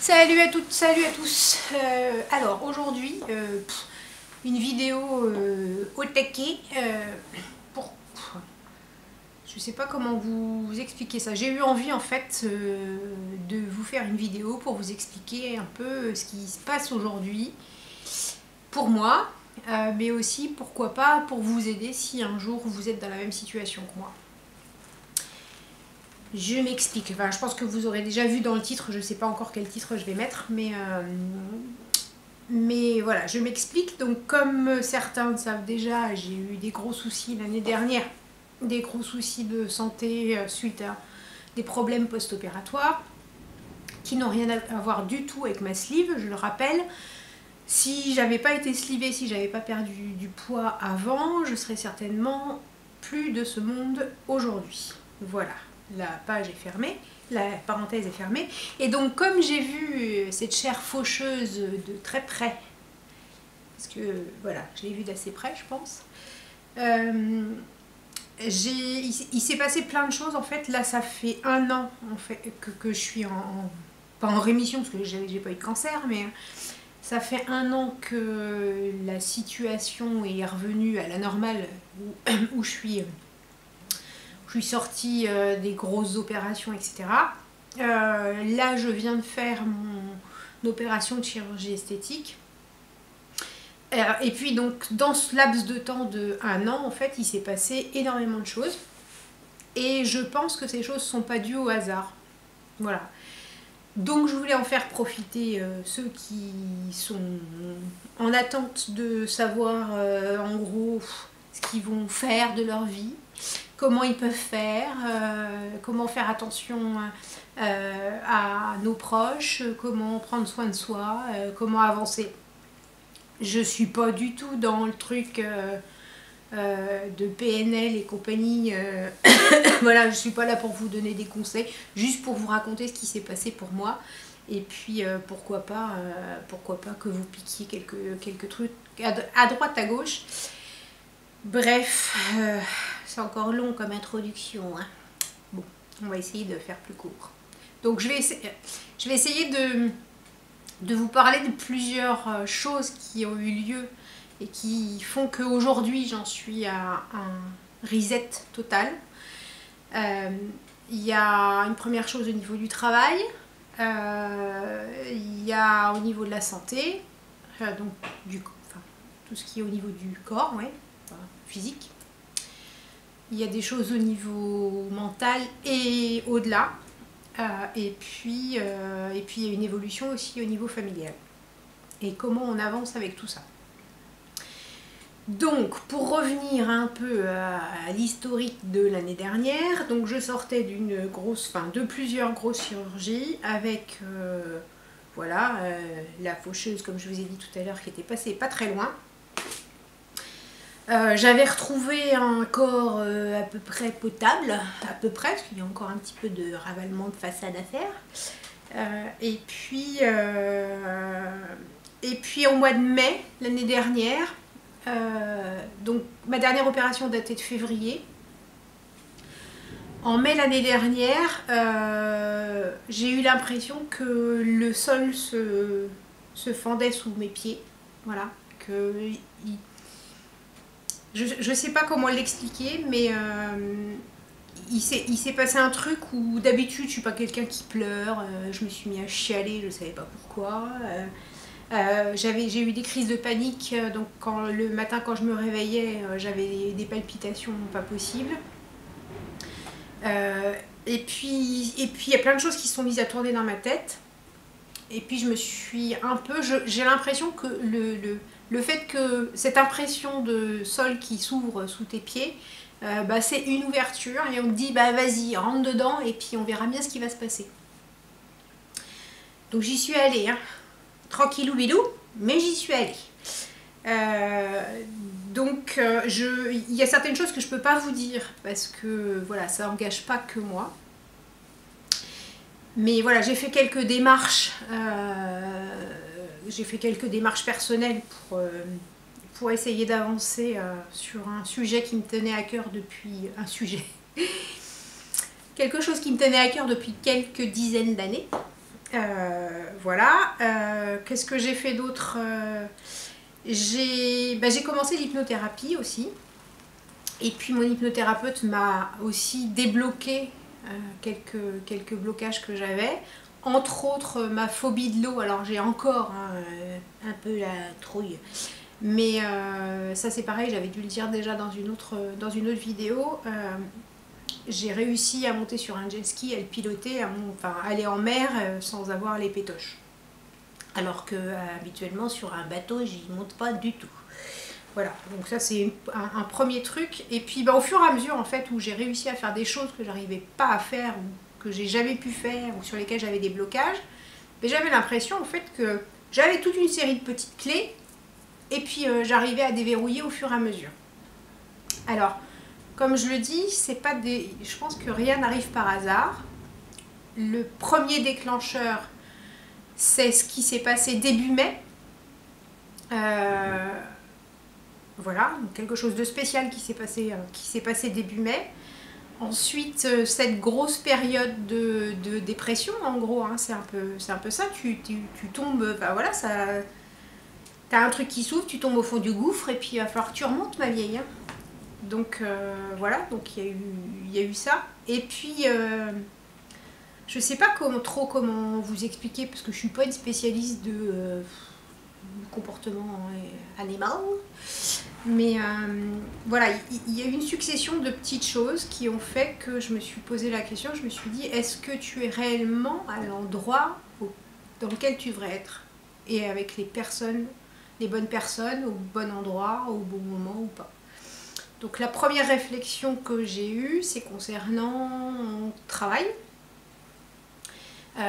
Salut à toutes, salut à tous. Alors aujourd'hui, une vidéo au taquet pour... Je sais pas comment vous expliquer ça. J'ai eu envie en fait de vous faire une vidéo pour vous expliquer un peu ce qui se passe aujourd'hui pour moi, mais aussi pourquoi pas pour vous aider si un jour vous êtes dans la même situation que moi. Je m'explique, enfin, je pense que vous aurez déjà vu dans le titre, je ne sais pas encore quel titre je vais mettre, mais voilà, je m'explique. Donc comme certains le savent déjà, j'ai eu des gros soucis l'année dernière, des gros soucis de santé suite à des problèmes post-opératoires qui n'ont rien à voir du tout avec ma sleeve, je le rappelle. Si j'avais pas été slivée, si j'avais pas perdu du poids avant, je serais certainement plus de ce monde aujourd'hui. Voilà. La page est fermée, la parenthèse est fermée. Et donc comme j'ai vu cette chair faucheuse de très près, parce que voilà, je l'ai vue d'assez près je pense, il s'est passé plein de choses en fait. Là ça fait 1 an en fait, que je suis pas en rémission parce que j'ai pas eu de cancer, mais ça fait 1 an que la situation est revenue à la normale où je suis sortie des grosses opérations, etc. Là, je viens de faire mon opération de chirurgie esthétique. Et puis, donc, dans ce laps de temps de 1 an, en fait, il s'est passé énormément de choses. Et je pense que ces choses ne sont pas dues au hasard. Voilà. Donc, je voulais en faire profiter ceux qui sont en attente de savoir, en gros, ce qu'ils vont faire de leur vie. Comment ils peuvent faire, comment faire attention à nos proches, comment prendre soin de soi, comment avancer. Je suis pas du tout dans le truc de PNL et compagnie. Voilà, je suis pas là pour vous donner des conseils, juste pour vous raconter ce qui s'est passé pour moi. Et puis pourquoi pas que vous piquiez quelques trucs à droite, à gauche. Bref, c'est encore long comme introduction, hein. Bon, on va essayer de faire plus court. Donc je vais essayer de vous parler de plusieurs choses qui ont eu lieu et qui font qu'aujourd'hui j'en suis à un reset total. Il y a une première chose au niveau du travail, il y a au niveau de la santé, donc tout ce qui est au niveau du corps, ouais. Physique. Il y a des choses au niveau mental et au-delà. Et puis il y a une évolution aussi au niveau familial. Et comment on avance avec tout ça. Donc, pour revenir un peu à l'historique de l'année dernière, donc je sortais de plusieurs grosses chirurgies avec voilà, la faucheuse, comme je vous ai dit tout à l'heure, qui était passée pas très loin. J'avais retrouvé un corps à peu près potable, à peu près, parce qu'il y a encore un petit peu de ravalement de façade à faire. Et puis au mois de mai l'année dernière, donc ma dernière opération datait de février. En mai l'année dernière, j'ai eu l'impression que le sol se fendait sous mes pieds. Voilà, je ne sais pas comment l'expliquer, mais il s'est passé un truc où d'habitude je suis pas quelqu'un qui pleure, je me suis mis à chialer, je ne savais pas pourquoi. J'ai eu des crises de panique, donc le matin quand je me réveillais, j'avais des palpitations pas possibles. Et puis il y a plein de choses qui se sont mises à tourner dans ma tête. Et puis je me suis un peu... J'ai l'impression que le fait que cette impression de sol qui s'ouvre sous tes pieds, c'est une ouverture et on te dit bah vas-y, rentre dedans et puis on verra bien ce qui va se passer. Donc j'y suis allée, hein. Tranquillou bilou, mais j'y suis allée. Donc il y a certaines choses que je peux pas vous dire parce que voilà, ça n'engage pas que moi. Mais voilà, j'ai fait quelques démarches. J'ai fait quelques démarches personnelles pour essayer d'avancer sur un sujet qui me tenait à cœur depuis... quelque chose qui me tenait à cœur depuis quelques dizaines d'années. Voilà. Qu'est-ce que j'ai fait d'autre? J'ai commencé l'hypnothérapie aussi. Et puis mon hypnothérapeute m'a aussi débloqué quelques blocages que j'avais. Entre autres, ma phobie de l'eau. Alors j'ai encore un peu la trouille. Mais ça c'est pareil, j'avais dû le dire déjà dans une autre vidéo. J'ai réussi à monter sur un jet ski, à le piloter, enfin aller en mer sans avoir les pétoches. Alors que habituellement sur un bateau, j'y monte pas du tout. Voilà, donc ça c'est un premier truc. Et puis au fur et à mesure en fait où j'ai réussi à faire des choses que j'arrivais pas à faire ou que j'ai jamais pu faire ou sur lesquelles j'avais des blocages, j'avais l'impression en fait que j'avais toute une série de petites clés et puis j'arrivais à déverrouiller au fur et à mesure. Alors, comme je le dis, c'est pas des... je pense que rien n'arrive par hasard. Le premier déclencheur, c'est ce qui s'est passé début mai. Voilà, donc quelque chose de spécial qui s'est passé début mai. Ensuite, cette grosse période de dépression, en gros, hein, c'est un peu ça. Tu tombes, enfin voilà, ça, t'as un truc qui s'ouvre, tu tombes au fond du gouffre et puis il va falloir que tu remontes, ma vieille. Hein. Donc voilà, donc il y a eu ça. Et puis, je sais pas trop comment vous expliquer parce que je suis pas une spécialiste de comportement animal. Mais voilà, il y a eu une succession de petites choses qui ont fait que je me suis posé la question, je me suis dit, est-ce que tu es réellement à l'endroit dans lequel tu devrais être? Et avec les personnes, les bonnes personnes, au bon endroit, au bon moment ou pas? Donc la première réflexion que j'ai eue, c'est concernant mon travail.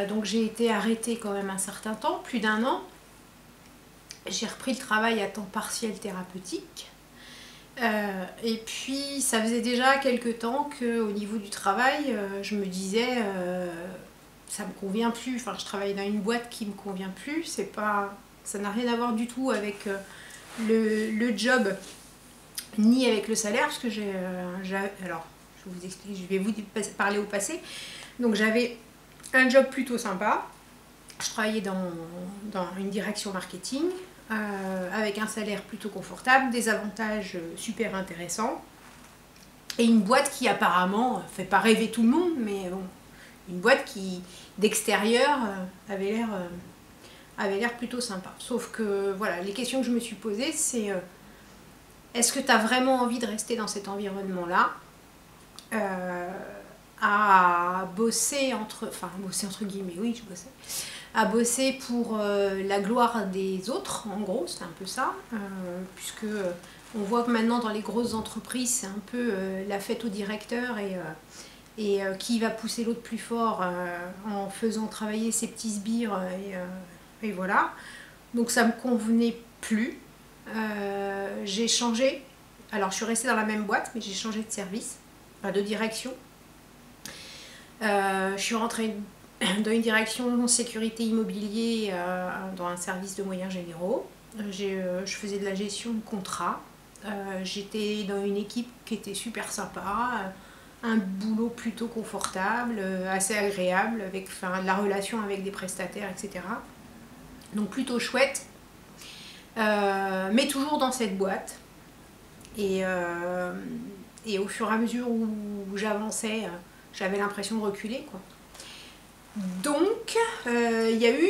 Donc j'ai été arrêtée quand même un certain temps, plus d'1 an. J'ai repris le travail à temps partiel thérapeutique. Et puis ça faisait déjà quelques temps qu'au niveau du travail, je me disais ça me convient plus. Enfin, je travaille dans une boîte qui me convient plus. C'est pas, ça n'a rien à voir du tout avec le job ni avec le salaire, parce que alors je vous explique, je vais vous parler au passé. Donc j'avais un job plutôt sympa. Je travaillais dans une direction marketing. Avec un salaire plutôt confortable, des avantages super intéressants et une boîte qui apparemment fait pas rêver tout le monde, mais bon, une boîte qui d'extérieur avait l'air plutôt sympa. Sauf que voilà, les questions que je me suis posées, c'est est-ce que tu as vraiment envie de rester dans cet environnement-là, à bosser entre guillemets, oui, je bossais, à bosser pour la gloire des autres, en gros, c'est un peu ça, puisque on voit que maintenant dans les grosses entreprises, c'est un peu la fête au directeur et qui va pousser l'autre plus fort en faisant travailler ses petits sbires et voilà. Donc ça me convenait plus. J'ai changé, alors je suis restée dans la même boîte, mais j'ai changé de service, enfin de direction. Je suis rentrée dans une direction sécurité immobilier dans un service de moyens généraux. Je faisais de la gestion de contrats. J'étais dans une équipe qui était super sympa, un boulot plutôt confortable, assez agréable, avec la relation avec des prestataires, etc. Donc plutôt chouette, mais toujours dans cette boîte. Et au fur et à mesure où j'avançais, j'avais l'impression de reculer, quoi. Donc, il y a eu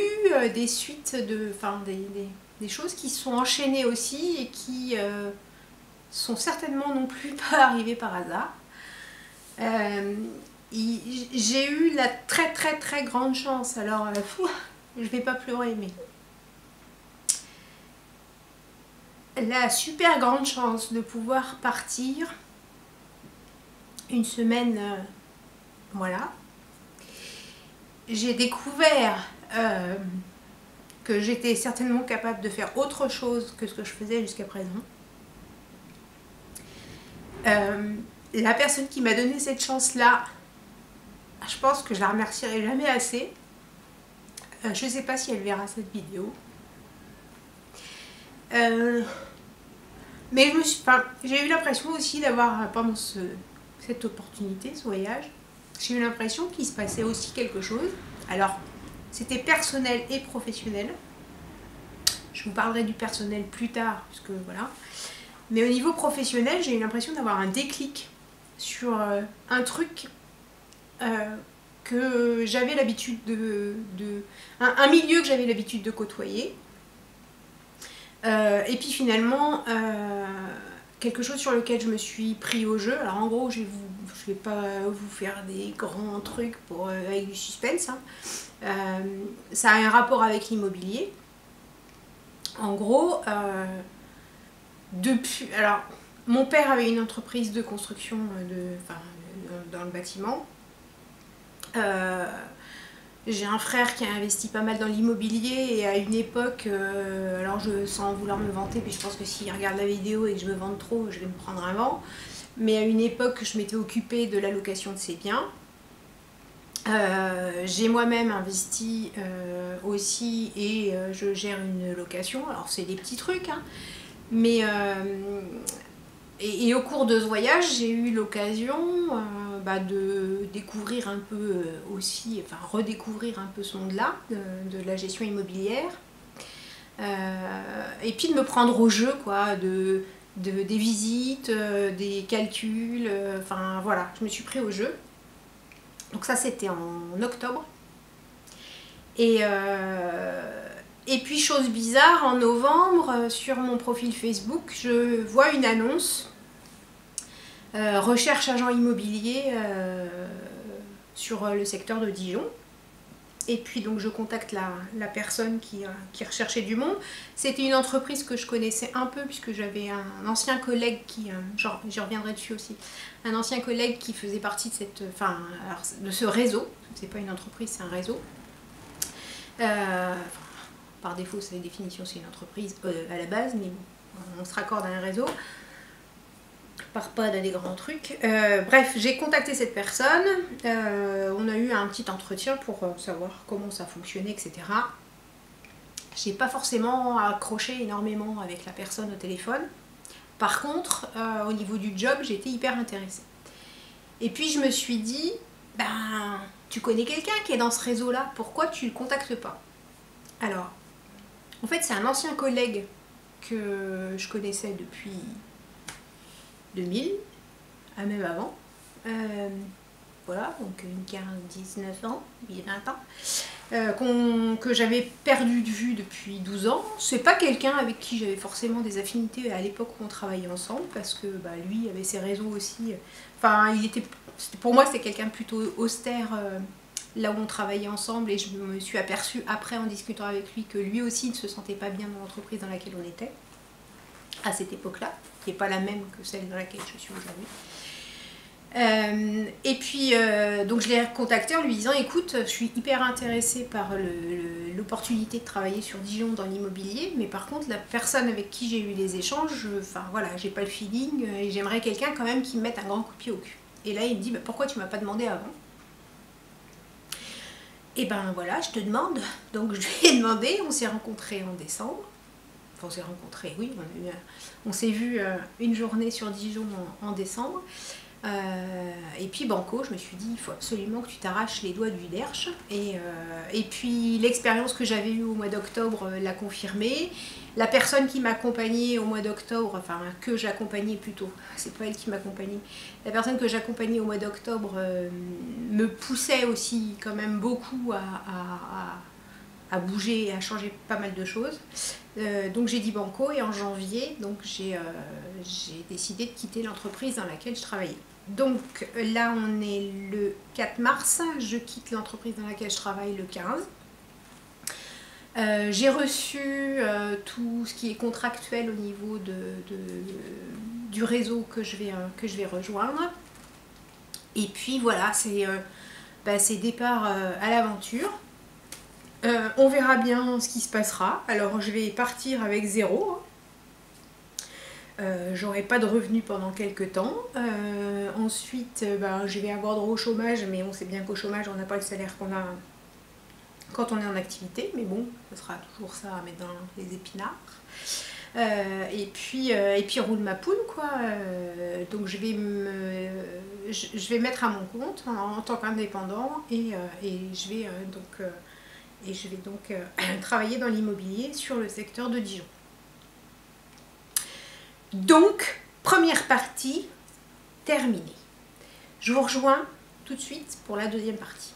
des suites, des choses qui se sont enchaînées aussi et qui sont certainement non plus pas arrivées par hasard. J'ai eu la très très très grande chance, alors je vais pas pleurer, mais la super grande chance de pouvoir partir une semaine, voilà. J'ai découvert que j'étais certainement capable de faire autre chose que ce que je faisais jusqu'à présent. La personne qui m'a donné cette chance-là, je pense que je la remercierai jamais assez. Je ne sais pas si elle verra cette vidéo. Mais j'ai eu l'impression aussi d'avoir, pendant cette opportunité, ce voyage, j'ai eu l'impression qu'il se passait aussi quelque chose. Alors, C'était personnel et professionnel. Je vous parlerai du personnel plus tard, puisque voilà. Mais au niveau professionnel, j'ai eu l'impression d'avoir un déclic sur un truc que j'avais l'habitude un milieu que j'avais l'habitude de côtoyer. Et puis finalement, quelque chose sur lequel je me suis pris au jeu. Alors en gros, je vais pas vous faire des grands trucs avec du suspense. Hein. Ça a un rapport avec l'immobilier. En gros, alors, mon père avait une entreprise de construction dans le bâtiment. J'ai un frère qui a investi pas mal dans l'immobilier et à une époque, alors sans vouloir me vanter, puis je pense que s'il regarde la vidéo et que je me vante trop, je vais me prendre un vent, mais à une époque, je m'étais occupée de la location de ses biens. J'ai moi-même investi aussi et je gère une location, alors c'est des petits trucs, hein, mais et au cours de ce voyage, j'ai eu l'occasion de découvrir un peu aussi, enfin redécouvrir un peu ce monde-là, de la gestion immobilière. Et puis de me prendre au jeu, quoi, des visites, des calculs, enfin voilà, je me suis pris au jeu. Donc ça, c'était en octobre. Et puis, chose bizarre, en novembre, sur mon profil Facebook, je vois une annonce recherche agent immobilier sur le secteur de Dijon. Et puis donc je contacte la personne qui recherchait du monde. C'était une entreprise que je connaissais un peu puisque j'avais un ancien collègue j'y reviendrai dessus aussi, un ancien collègue qui faisait partie de ce réseau. C'est pas une entreprise, c'est un réseau. Par défaut, c'est la définition, c'est une entreprise à la base, mais on se raccorde à un réseau. Part pas dans des grands trucs. Bref, j'ai contacté cette personne. On a eu un petit entretien pour savoir comment ça fonctionnait, etc. J'ai pas forcément accroché énormément avec la personne au téléphone. Par contre, au niveau du job, j'étais hyper intéressée. Et puis je me suis dit, tu connais quelqu'un qui est dans ce réseau-là, pourquoi tu le contactes pas? Alors, en fait, c'est un ancien collègue que je connaissais depuis 2000, même avant. Voilà, donc une 19 ans, 20 ans, que j'avais perdu de vue depuis 12 ans. C'est pas quelqu'un avec qui j'avais forcément des affinités à l'époque où on travaillait ensemble, parce que lui avait ses réseaux aussi. Enfin, pour moi, c'était quelqu'un plutôt austère là où on travaillait ensemble, et je me suis aperçue après en discutant avec lui que lui aussi ne se sentait pas bien dans l'entreprise dans laquelle on était à cette époque-là, qui n'est pas la même que celle dans laquelle je suis aujourd'hui. Et puis donc je l'ai contacté en lui disant, écoute, je suis hyper intéressée par l'opportunité de travailler sur Dijon dans l'immobilier, mais par contre la personne avec qui j'ai eu les échanges, voilà, j'ai pas le feeling et j'aimerais quelqu'un quand même qui me mette un grand coup de pied au cul. Et là il me dit, pourquoi tu m'as pas demandé avant? Et voilà, je te demande. Donc je lui ai demandé, on s'est rencontrés en décembre. Enfin, on s'est rencontrés, oui, on s'est vu une journée sur Dijon en décembre. Et puis banco, je me suis dit, il faut absolument que tu t'arraches les doigts du derche. Et puis l'expérience que j'avais eue au mois d'octobre l'a confirmé. La personne qui m'accompagnait au mois d'octobre, enfin que j'accompagnais plutôt, c'est pas elle qui m'accompagnait, la personne que j'accompagnais au mois d'octobre me poussait aussi quand même beaucoup à bouger et à changer pas mal de choses. Donc j'ai dit banco, et en janvier, donc j'ai décidé de quitter l'entreprise dans laquelle je travaillais. Donc là on est le 4 mars, je quitte l'entreprise dans laquelle je travaille le 15. J'ai reçu tout ce qui est contractuel au niveau du réseau que je vais rejoindre. Et puis voilà, c'est départ à l'aventure. On verra bien ce qui se passera. Alors je vais partir avec 0. J'aurai pas de revenus pendant quelques temps. Ensuite, je vais avoir droit au chômage, mais on sait bien qu'au chômage, on n'a pas le salaire qu'on a quand on est en activité, mais bon, ce sera toujours ça à mettre dans les épinards. Et puis roule ma poule, quoi. Donc je vais mettre à mon compte en tant qu'indépendant, et je vais et je vais donc travailler dans l'immobilier sur le secteur de Dijon. Donc, première partie terminée. Je vous rejoins tout de suite pour la deuxième partie.